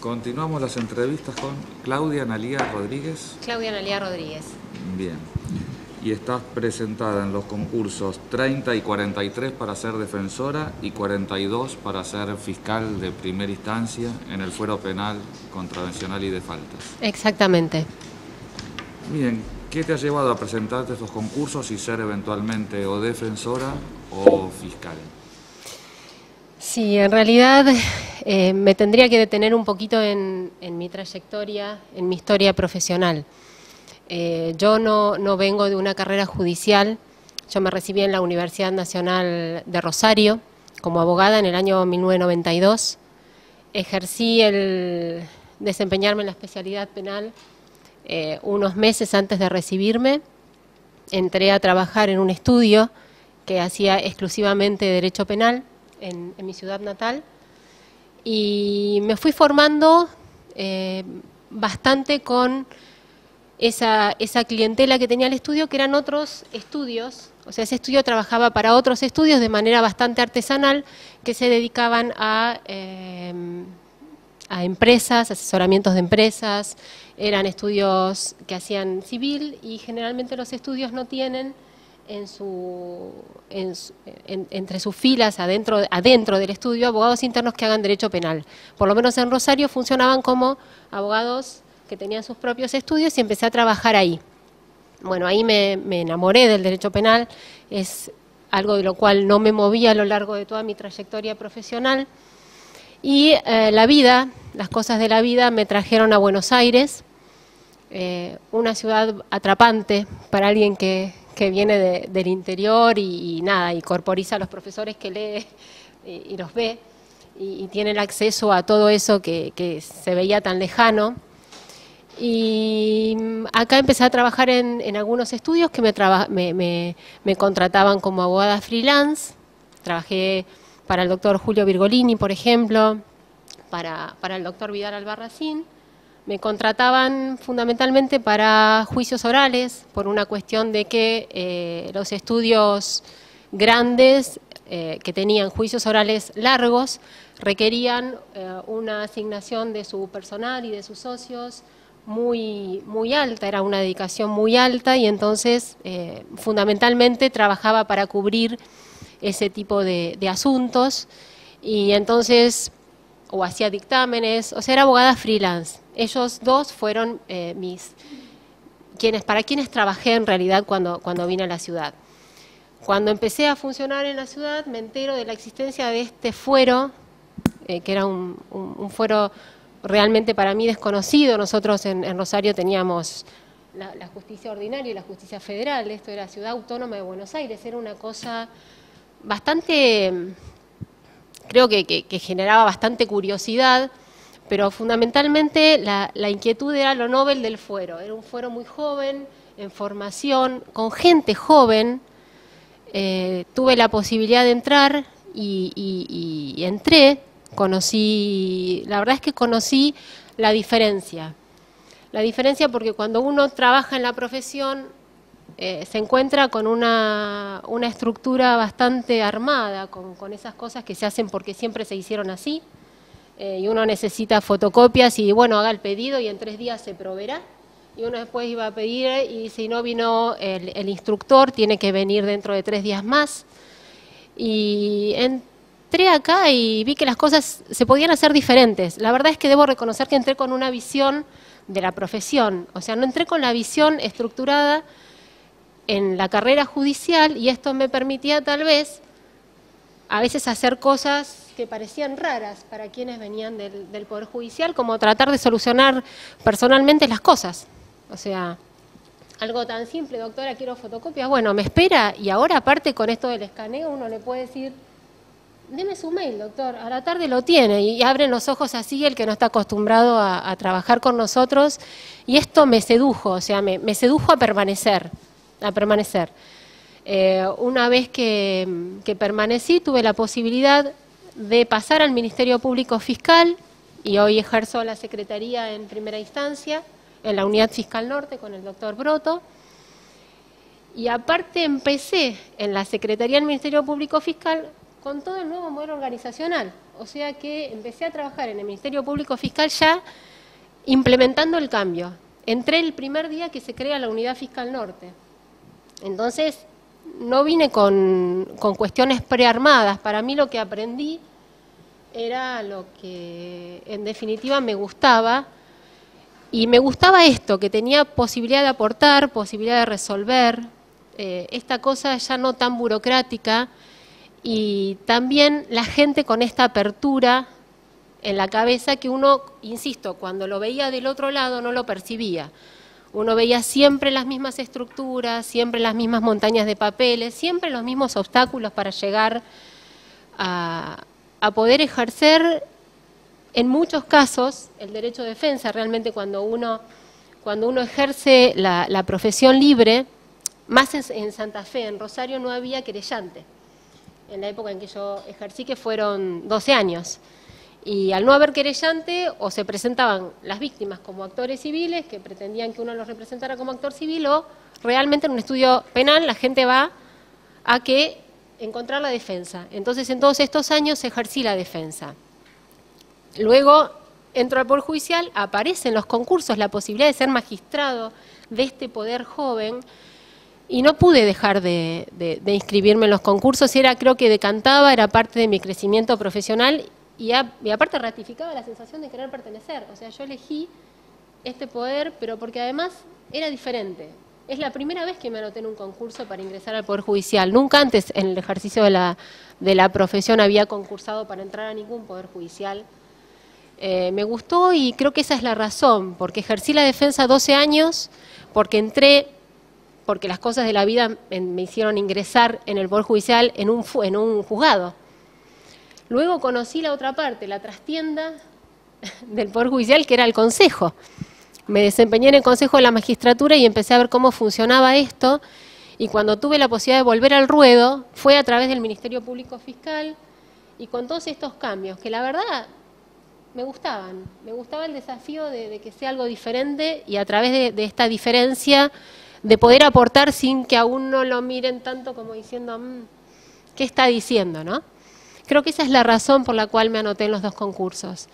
Continuamos las entrevistas con Claudia Analía Rodríguez. Claudia Analía Rodríguez. Bien. Y estás presentada en los concursos 30 y 43 para ser defensora y 42 para ser fiscal de primera instancia en el fuero penal, contravencional y de faltas. Exactamente. Bien. ¿Qué te ha llevado a presentarte estos concursos y ser eventualmente o defensora o fiscal? Sí, en realidad me tendría que detener un poquito en mi trayectoria, en mi historia profesional. Yo no vengo de una carrera judicial. Yo me recibí en la Universidad Nacional de Rosario como abogada en el año 1992. Ejercí el desempeñarme en la especialidad penal unos meses antes de recibirme. Entré a trabajar en un estudio que hacía exclusivamente derecho penal en mi ciudad natal y me fui formando bastante con esa clientela que tenía el estudio, que eran otros estudios. O sea, ese estudio trabajaba para otros estudios de manera bastante artesanal que se dedicaban a empresas, asesoramientos de empresas. Eran estudios que hacían civil y generalmente los estudios no tienen entre sus filas, adentro del estudio, abogados internos que hagan derecho penal. Por lo menos en Rosario funcionaban como abogados que tenían sus propios estudios y empecé a trabajar ahí. Bueno, ahí me enamoré del derecho penal, es algo de lo cual no me moví a lo largo de toda mi trayectoria profesional. Y la vida, las cosas de la vida me trajeron a Buenos Aires, una ciudad atrapante para alguien que viene del interior y corporiza a los profesores que lee y los ve y tiene el acceso a todo eso que se veía tan lejano. Y acá empecé a trabajar en algunos estudios que me contrataban como abogada freelance. Trabajé para el doctor Julio Virgolini, por ejemplo, para el doctor Vidal Albarracín. Me contrataban fundamentalmente para juicios orales, por una cuestión de que los estudios grandes que tenían juicios orales largos requerían una asignación de su personal y de sus socios muy alta, era una dedicación muy alta y entonces fundamentalmente trabajaba para cubrir ese tipo de asuntos y entonces o hacía dictámenes, o sea, era abogada freelance. Ellos dos fueron para quienes trabajé en realidad cuando vine a la ciudad. Cuando empecé a funcionar en la ciudad me entero de la existencia de este fuero, que era un fuero realmente para mí desconocido. Nosotros en Rosario teníamos la justicia ordinaria y la justicia federal. Esto era Ciudad Autónoma de Buenos Aires, era una cosa bastante, creo que generaba bastante curiosidad, pero fundamentalmente la inquietud era lo novel del fuero. Era un fuero muy joven, en formación, con gente joven. Tuve la posibilidad de entrar y entré, la verdad es que conocí la diferencia. La diferencia porque cuando uno trabaja en la profesión se encuentra con una estructura bastante armada, con esas cosas que se hacen porque siempre se hicieron así, y uno necesita fotocopias y bueno, haga el pedido y en 3 días se proveerá. Y uno después iba a pedir y si no vino el instructor, tiene que venir dentro de 3 días más. Y entré acá y vi que las cosas se podían hacer diferentes. La verdad es que debo reconocer que entré con una visión de la profesión. O sea, no entré con la visión estructurada en la carrera judicial y esto me permitía tal vez a veces hacer cosas que parecían raras para quienes venían del Poder Judicial, como tratar de solucionar personalmente las cosas. O sea, algo tan simple, doctora, quiero fotocopias, bueno, me espera, y ahora aparte con esto del escaneo uno le puede decir, deme su mail, doctor, a la tarde lo tiene, y abren los ojos así el que no está acostumbrado a trabajar con nosotros, y esto me sedujo, o sea, me sedujo a permanecer. Una vez que permanecí, tuve la posibilidad de pasar al Ministerio Público Fiscal, y hoy ejerzo la Secretaría en primera instancia, en la Unidad Fiscal Norte con el doctor Broto, y aparte empecé en la Secretaría del Ministerio Público Fiscal con todo el nuevo modelo organizacional. O sea que empecé a trabajar en el Ministerio Público Fiscal ya implementando el cambio. Entré el primer día que se crea la Unidad Fiscal Norte. Entonces, no vine con cuestiones prearmadas. Para mí lo que aprendí era lo que en definitiva me gustaba. Y me gustaba esto, que tenía posibilidad de aportar, posibilidad de resolver, esta cosa ya no tan burocrática, y también la gente con esta apertura en la cabeza que uno, insisto, cuando lo veía del otro lado no lo percibía. Uno veía siempre las mismas estructuras, siempre las mismas montañas de papeles, siempre los mismos obstáculos para llegar a poder ejercer, en muchos casos, el derecho de defensa. Realmente cuando uno ejerce la profesión libre, más en Santa Fe, en Rosario no había querellante. En la época en que yo ejercí, que fueron 12 años. Y al no haber querellante, o se presentaban las víctimas como actores civiles, que pretendían que uno los representara como actor civil, o realmente en un estudio penal la gente va a encontrar la defensa. Entonces, en todos estos años ejercí la defensa. Luego entro al Poder Judicial, aparece en los concursos la posibilidad de ser magistrado de este poder joven, y no pude dejar de inscribirme en los concursos. Creo que decantaba, era parte de mi crecimiento profesional, y aparte ratificaba la sensación de querer pertenecer. O sea, yo elegí este poder, pero porque además era diferente. Es la primera vez que me anoté en un concurso para ingresar al Poder Judicial. Nunca antes en el ejercicio de la profesión había concursado para entrar a ningún Poder Judicial. Me gustó, y creo que esa es la razón, porque ejercí la defensa 12 años, porque entré, porque las cosas de la vida me hicieron ingresar en el Poder Judicial en un juzgado. Luego conocí la otra parte, la trastienda del Poder Judicial, que era el Consejo. Me desempeñé en el Consejo de la Magistratura y empecé a ver cómo funcionaba esto, y cuando tuve la posibilidad de volver al ruedo, fue a través del Ministerio Público Fiscal, y con todos estos cambios, que la verdad me gustaban. Me gustaba el desafío de que sea algo diferente, y a través de esta diferencia de poder aportar sin que a uno lo miren tanto como diciendo, ¿qué está diciendo, no? Creo que esa es la razón por la cual me anoté en los dos concursos.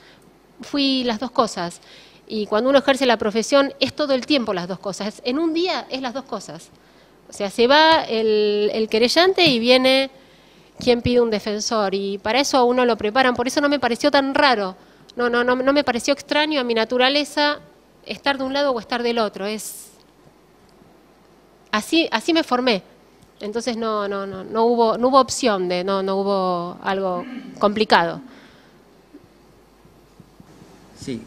Fui las dos cosas, y cuando uno ejerce la profesión es todo el tiempo las dos cosas. En un día es las dos cosas. O sea, se va el querellante y viene quien pide un defensor, y para eso a uno lo preparan. Por eso no me pareció tan raro, no me pareció extraño a mi naturaleza estar de un lado o estar del otro. Así me formé. Entonces no hubo opción, no hubo algo complicado. Sí.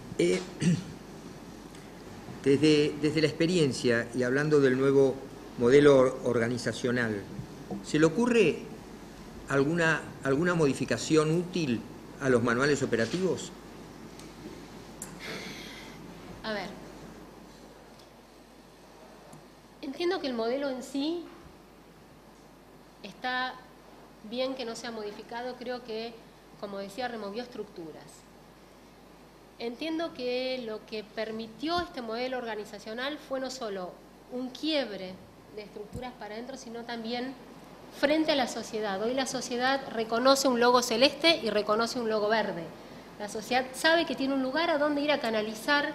Desde la experiencia, y hablando del nuevo modelo organizacional, ¿se le ocurre alguna modificación útil a los manuales operativos? A ver, entiendo que el modelo en sí está bien que no sea modificado. Creo que, como decía, removió estructuras. Entiendo que lo que permitió este modelo organizacional fue no solo un quiebre de estructuras para adentro, sino también frente a la sociedad. Hoy la sociedad reconoce un logo celeste y reconoce un logo verde. La sociedad sabe que tiene un lugar a donde ir a canalizar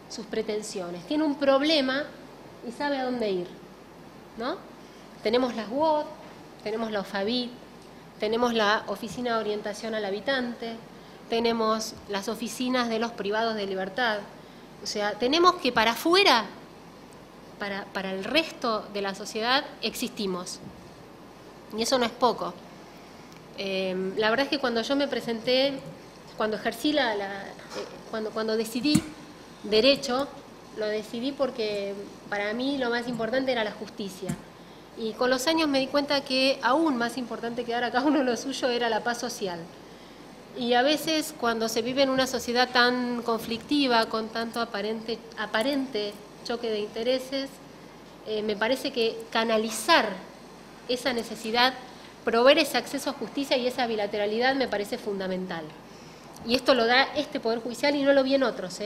sus pretensiones. Tiene un problema y sabe a dónde ir, ¿no? Tenemos las WOD, tenemos la OFABIT, tenemos la Oficina de Orientación al Habitante, tenemos las oficinas de los privados de libertad. O sea, tenemos que para afuera, para el resto de la sociedad, existimos. Y eso no es poco. La verdad es que cuando yo me presenté, cuando ejercí cuando decidí derecho, lo decidí porque para mí lo más importante era la justicia. Y con los años me di cuenta que aún más importante que dar a cada uno lo suyo era la paz social. Y a veces cuando se vive en una sociedad tan conflictiva, con tanto aparente choque de intereses, me parece que canalizar esa necesidad, proveer ese acceso a justicia y esa bilateralidad me parece fundamental. Y esto lo da este Poder Judicial, y no lo vi en otros,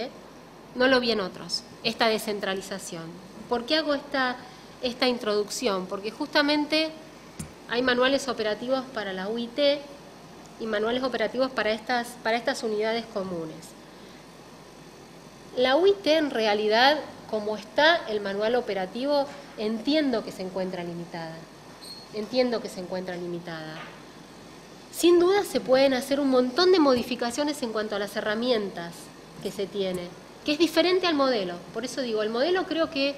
no lo vi en otros, esta descentralización. ¿Por qué hago esta introducción? Porque justamente hay manuales operativos para la UIT y manuales operativos para estas unidades comunes. La UIT en realidad, como está el manual operativo, entiendo que se encuentra limitada. Entiendo que se encuentra limitada. Sin duda se pueden hacer un montón de modificaciones en cuanto a las herramientas que se tiene, que es diferente al modelo. Por eso digo, el modelo creo que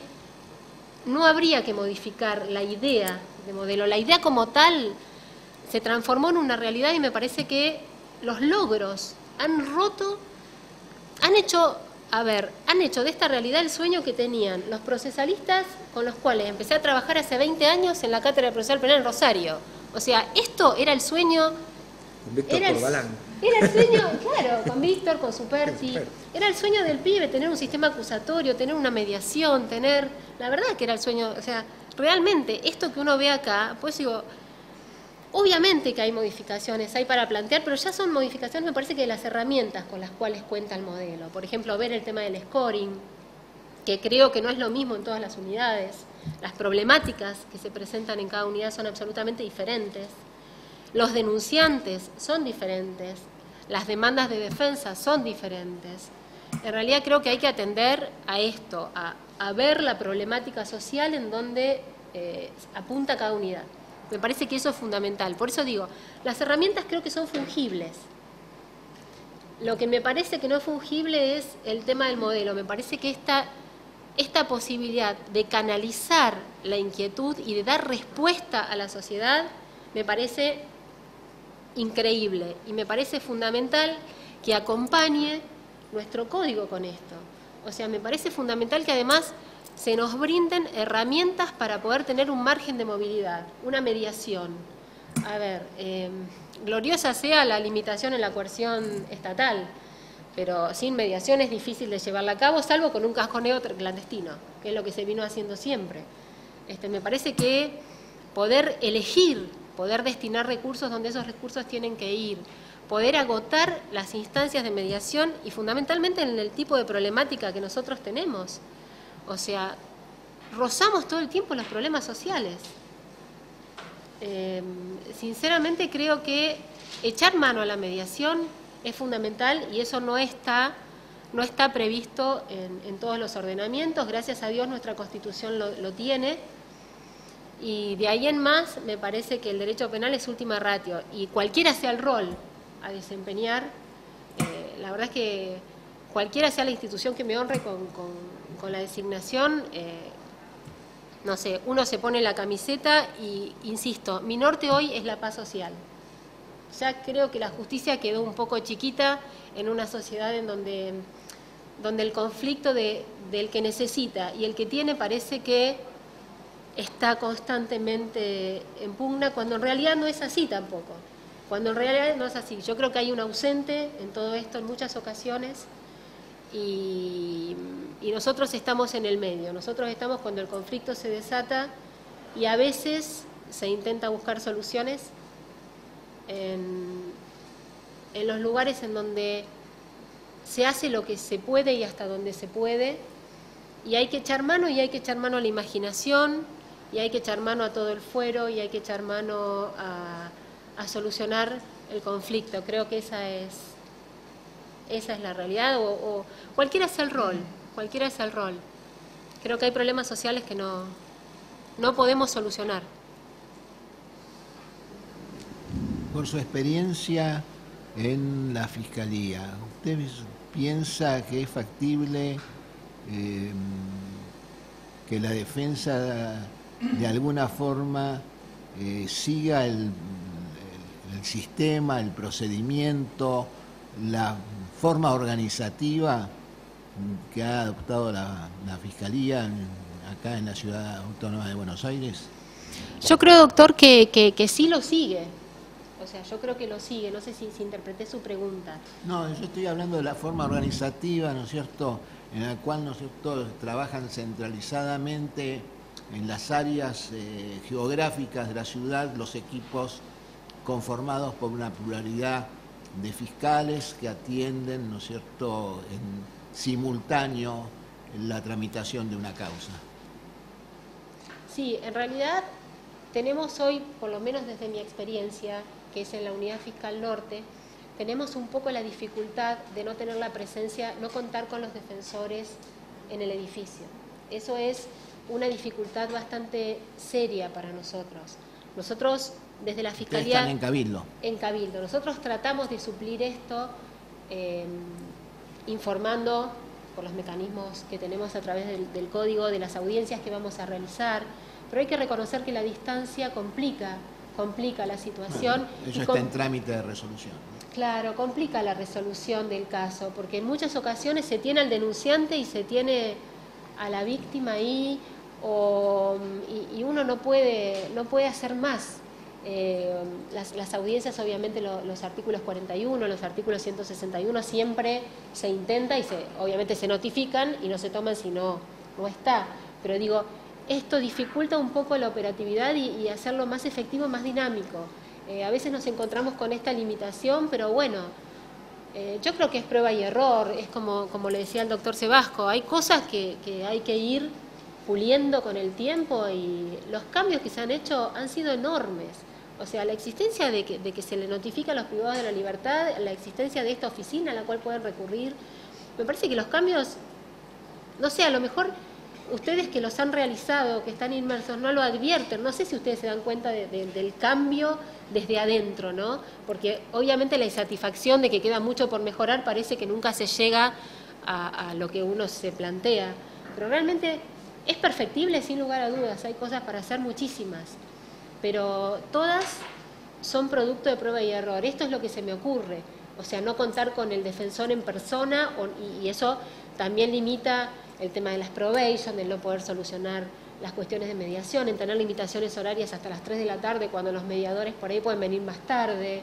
no habría que modificar la idea de modelo. La idea como tal se transformó en una realidad y me parece que los logros han hecho de esta realidad el sueño que tenían los procesalistas con los cuales empecé a trabajar hace 20 años en la Cátedra de Procesal Penal en Rosario. O sea, esto era el sueño... Con Víctor Corbalán. Era el sueño, claro, con Víctor, con Superti. Era el sueño del pibe, tener un sistema acusatorio, tener una mediación, la verdad que era el sueño, o sea, realmente, esto que uno ve acá, pues digo, obviamente que hay modificaciones, hay para plantear, pero ya son modificaciones, me parece que de las herramientas con las cuales cuenta el modelo. Por ejemplo, ver el tema del scoring, que creo que no es lo mismo en todas las unidades. Las problemáticas que se presentan en cada unidad son absolutamente diferentes. Los denunciantes son diferentes. Las demandas de defensa son diferentes. En realidad creo que hay que atender a esto, a ver la problemática social en donde apunta cada unidad. Me parece que eso es fundamental. Por eso digo, las herramientas creo que son fungibles. Lo que me parece que no es fungible es el tema del modelo. Me parece que esta posibilidad de canalizar la inquietud y de dar respuesta a la sociedad me parece increíble y me parece fundamental que acompañe nuestro código con esto. O sea, me parece fundamental que además se nos brinden herramientas para poder tener un margen de movilidad, una mediación. A ver, gloriosa sea la limitación en la coerción estatal, pero sin mediación es difícil de llevarla a cabo, salvo con un casconeo clandestino, que es lo que se vino haciendo siempre. Me parece que poder elegir, poder destinar recursos donde esos recursos tienen que ir, poder agotar las instancias de mediación y fundamentalmente en el tipo de problemática que nosotros tenemos. O sea, rozamos todo el tiempo los problemas sociales. Sinceramente creo que echar mano a la mediación es fundamental y eso no está previsto en todos los ordenamientos. Gracias a Dios nuestra Constitución lo tiene. Y de ahí en más me parece que el derecho penal es última ratio y cualquiera sea el rol a desempeñar, la verdad es que cualquiera sea la institución que me honre con la designación, no sé, uno se pone la camiseta y, insisto, mi norte hoy es la paz social. Ya creo que la justicia quedó un poco chiquita en una sociedad en donde el conflicto del que necesita y el que tiene parece que está constantemente en pugna, cuando en realidad no es así tampoco. Cuando en realidad no es así. Yo creo que hay un ausente en todo esto en muchas ocasiones y nosotros estamos en el medio. Nosotros estamos cuando el conflicto se desata y a veces se intenta buscar soluciones en los lugares en donde se hace lo que se puede y hasta donde se puede y hay que echar mano a la imaginación y hay que echar mano a todo el fuero y hay que echar mano a solucionar el conflicto. Creo que esa es la realidad o cualquiera sea el rol, Creo que hay problemas sociales que no podemos solucionar. Por su experiencia en la Fiscalía, ¿usted piensa que es factible que la defensa de alguna forma siga el sistema, el procedimiento, la forma organizativa que ha adoptado la Fiscalía acá en la Ciudad Autónoma de Buenos Aires? Yo creo, doctor, que sí lo sigue. O sea, yo creo que lo sigue. No sé si interpreté su pregunta. No, yo estoy hablando de la forma organizativa, ¿no es cierto?, en la cual, ¿no es cierto?, trabajan centralizadamente en las áreas geográficas de la ciudad los equipos conformados por una pluralidad de fiscales que atienden, ¿no es cierto?, en simultáneo la tramitación de una causa. Sí, en realidad tenemos hoy, por lo menos desde mi experiencia, que es en la Unidad Fiscal Norte, tenemos un poco la dificultad de no tener la presencia, no contar con los defensores en el edificio. Eso es una dificultad bastante seria para nosotros. Nosotros, desde la Fiscalía... Están en Cabildo. En Cabildo. Nosotros tratamos de suplir esto informando por los mecanismos que tenemos a través del código, de las audiencias que vamos a realizar, pero hay que reconocer que la distancia complica la situación. Bueno, eso está en trámite de resolución. Claro, complica la resolución del caso, porque en muchas ocasiones se tiene al denunciante y se tiene a la víctima ahí, y uno no puede hacer más. Las audiencias, obviamente, los artículos 41, los artículos 161 siempre se intenta y obviamente se notifican y no se toman si no está. Pero digo, esto dificulta un poco la operatividad y hacerlo más efectivo, más dinámico. A veces nos encontramos con esta limitación, pero bueno, yo creo que es prueba y error, es como le decía el doctor Sebasco, hay cosas que hay que ir puliendo con el tiempo y los cambios que se han hecho han sido enormes. O sea, la existencia de que se le notifica a los privados de la libertad, la existencia de esta oficina a la cual pueden recurrir, me parece que los cambios, no sé, a lo mejor ustedes que los han realizado, que están inmersos, no lo advierten. No sé si ustedes se dan cuenta del cambio desde adentro, ¿no? Porque obviamente la insatisfacción de que queda mucho por mejorar parece que nunca se llega a lo que uno se plantea. Pero realmente es perfectible sin lugar a dudas, hay cosas para hacer muchísimas. Pero todas son producto de prueba y error. Esto es lo que se me ocurre. O sea, no contar con el defensor en persona y eso también limita el tema de las probation, el no poder solucionar las cuestiones de mediación, en tener limitaciones horarias hasta las 3 de la tarde cuando los mediadores por ahí pueden venir más tarde,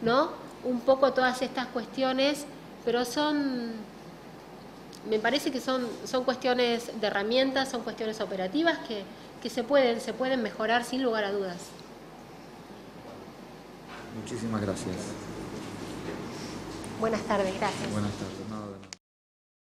¿no? Un poco todas estas cuestiones, pero me parece que son cuestiones de herramientas, son cuestiones operativas que se pueden mejorar sin lugar a dudas. Muchísimas gracias. Buenas tardes, gracias. Buenas tardes. No, de nada.